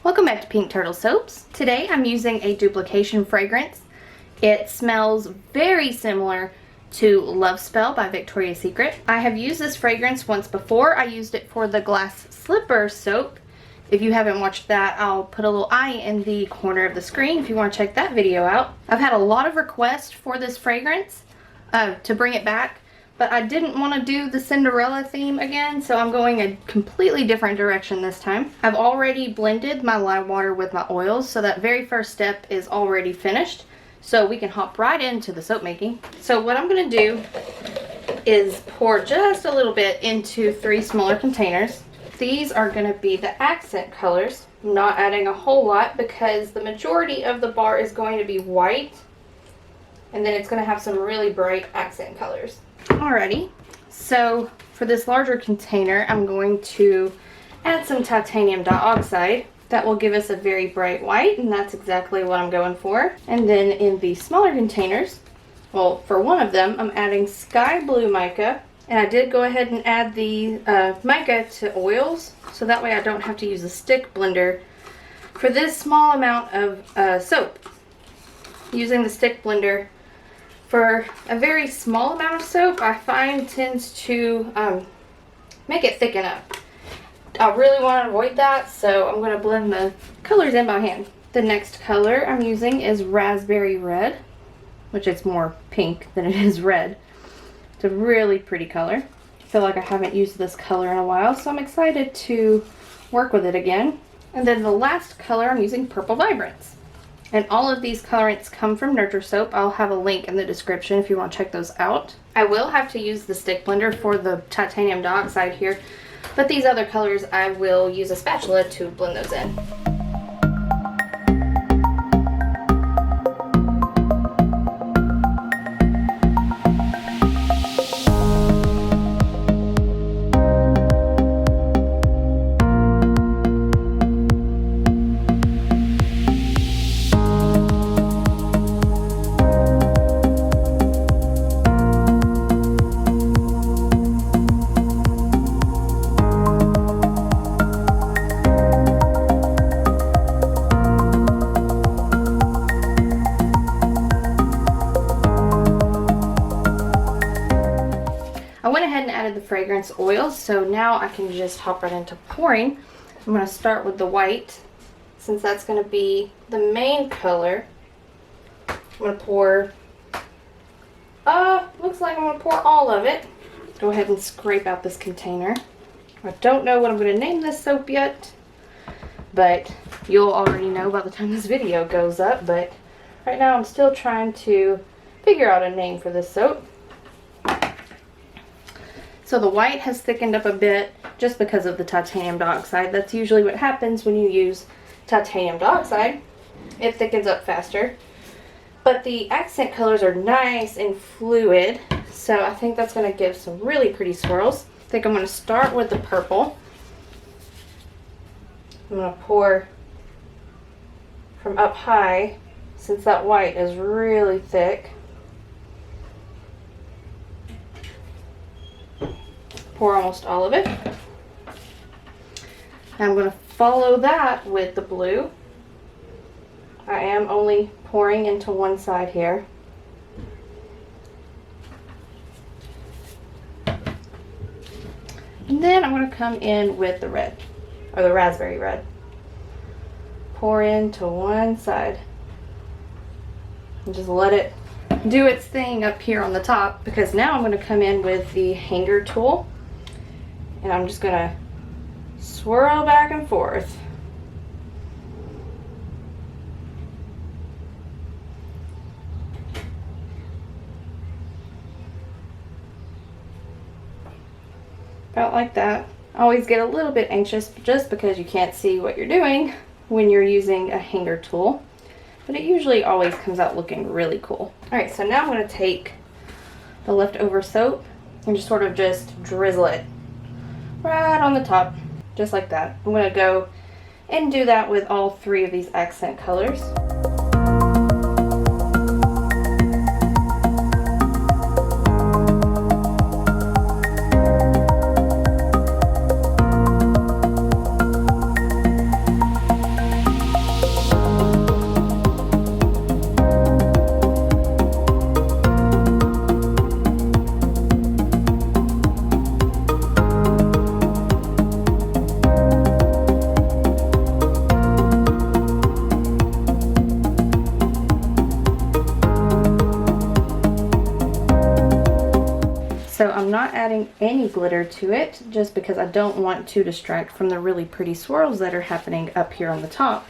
Welcome back to Pink Turtle Soaps. Today I'm using a duplication fragrance. It smells very similar to Love Spell by Victoria's Secret. I have used this fragrance once before. I used it for the glass slipper soap. If you haven't watched that, I'll put a little eye in the corner of the screen if you want to check that video out. I've had a lot of requests for this fragrance to bring it back, but I didn't want to do the Cinderella theme again, so I'm going a completely different direction this time. I've already blended my lime water with my oils, so that very first step is already finished. So we can hop right into the soap making. So what I'm going to do is pour just a little bit into 3 smaller containers. These are going to be the accent colors. I'm not adding a whole lot because the majority of the bar is going to be white, and then it's going to have some really bright accent colors. Alrighty, so for this larger container, I'm going to add some titanium dioxide. That will give us a very bright white, and that's exactly what I'm going for. And then in the smaller containers, well, for one of them, I'm adding sky blue mica. And I did go ahead and add the mica to oils, so that way I don't have to use a stick blender for this small amount of soap. Using the stick blender for a very small amount of soap, I find tends to make it thicken up. I really want to avoid that, so I'm going to blend the colors in by hand. The next color I'm using is raspberry red, which is more pink than it is red. It's a really pretty color. I feel like I haven't used this color in a while, so I'm excited to work with it again. And then the last color, I'm using Purple Vibrance. And all of these colorants come from Nurture Soap. I'll have a link in the description if you want to check those out. I will have to use the stick blender for the titanium dioxide here, but these other colors I will use a spatula to blend those in. I went ahead and added the fragrance oils, so now I can just hop right into pouring. I'm going to start with the white, since that's going to be the main color. I'm going to pour, looks like I'm going to pour all of it. Go ahead and scrape out this container. I don't know what I'm going to name this soap yet, but you'll already know by the time this video goes up, but right now I'm still trying to figure out a name for this soap. So the white has thickened up a bit just because of the titanium dioxide. That's usually what happens when you use titanium dioxide. It thickens up faster. But the accent colors are nice and fluid, so I think that's going to give some really pretty swirls. I think I'm going to start with the purple. I'm going to pour from up high, since that white is really thick. Pour almost all of it. I'm going to follow that with the blue. I am only pouring into one side here. And then I'm going to come in with the red, or the raspberry red. Pour into one side. And just let it do its thing up here on the top, because now I'm going to come in with the hanger tool. And I'm just going to swirl back and forth. About like that. I always get a little bit anxious just because you can't see what you're doing when you're using a hanger tool. But it usually always comes out looking really cool. Alright, so now I'm going to take the leftover soap and just sort of just drizzle it right on the top, just like that. I'm going to go and do that with all 3 of these accent colors. not adding any glitter to it just because I don't want to distract from the really pretty swirls that are happening up here on the top.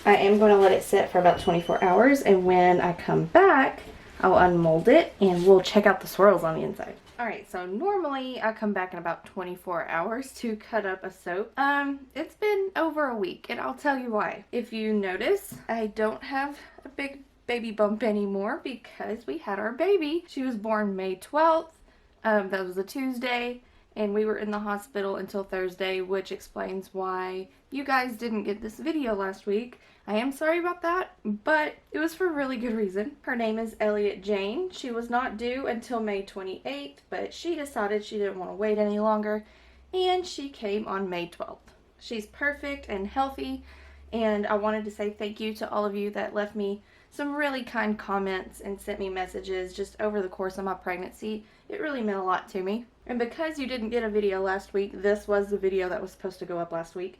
I am going to let it sit for about 24 hours, and when I come back, I'll unmold it and we'll check out the swirls on the inside. Alright, so normally I come back in about 24 hours to cut up a soap. It's been over a week, and I'll tell you why. If you notice, I don't have a big baby bump anymore because we had our baby. She was born May 12th. That was a Tuesday, and we were in the hospital until Thursday, which explains why you guys didn't get this video last week. I am sorry about that, but it was for a really good reason. Her name is Elliot Jane. She was not due until May 28th, but she decided she didn't want to wait any longer, and she came on May 12th. She's perfect and healthy, and I wanted to say thank you to all of you that left me some really kind comments and sent me messages just over the course of my pregnancy. It really meant a lot to me. And because you didn't get a video last week, this was the video that was supposed to go up last week.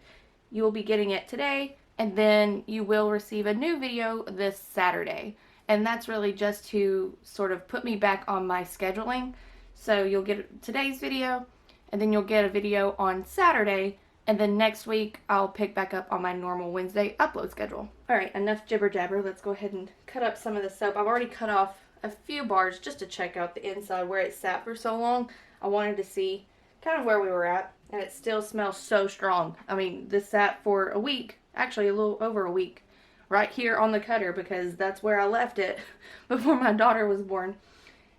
You will be getting it today, and then you will receive a new video this Saturday. And that's really just to sort of put me back on my scheduling. So you'll get today's video, and then you'll get a video on Saturday, and then next week I'll pick back up on my normal Wednesday upload schedule. Alright, enough jibber jabber. Let's go ahead and cut up some of the soap. I've already cut off a few bars just to check out the inside where it sat for so long. I wanted to see kind of where we were at, and it still smells so strong. I mean, this sat for a week, actually a little over a week, right here on the cutter because that's where I left it before my daughter was born.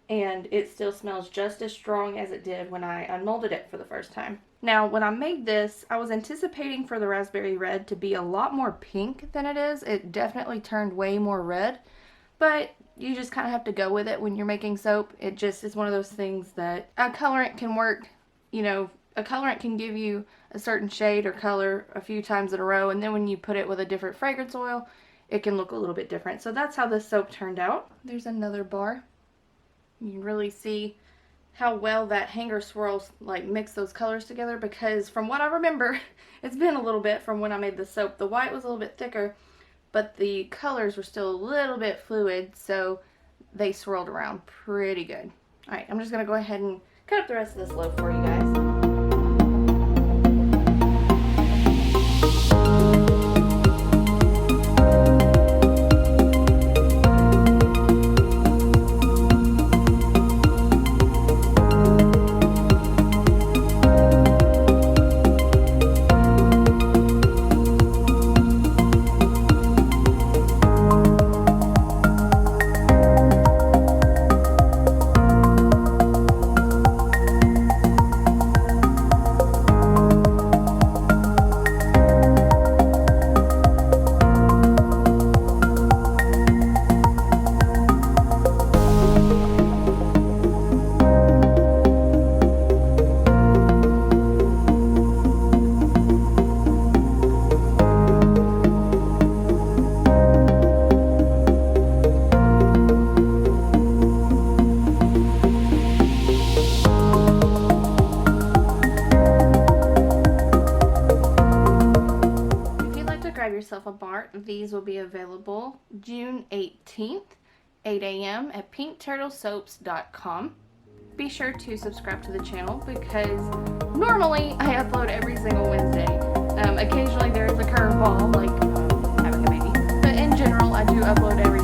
And it still smells just as strong as it did when I unmolded it for the first time. Now, when I made this, I was anticipating for the raspberry red to be a lot more pink than it is. It definitely turned way more red, but you just kind of have to go with it when you're making soap. It just is one of those things that a colorant can work, you know, a colorant can give you a certain shade or color a few times in a row, and then when you put it with a different fragrance oil, it can look a little bit different. So that's how this soap turned out. There's another bar. You can really see how well that hanger swirls like mix those colors together, because from what I remember, it's been a little bit from when I made the soap. The white was a little bit thicker, but the colors were still a little bit fluid, so they swirled around pretty good. Alright, I'm just going to go ahead and cut up the rest of this loaf for you guys. Yourself a bar. These will be available June 18th, 8 a.m. at pinkturtlesoaps.com. Be sure to subscribe to the channel because normally I upload every single Wednesday. Occasionally there is a curveball like having a baby, but in general I do upload every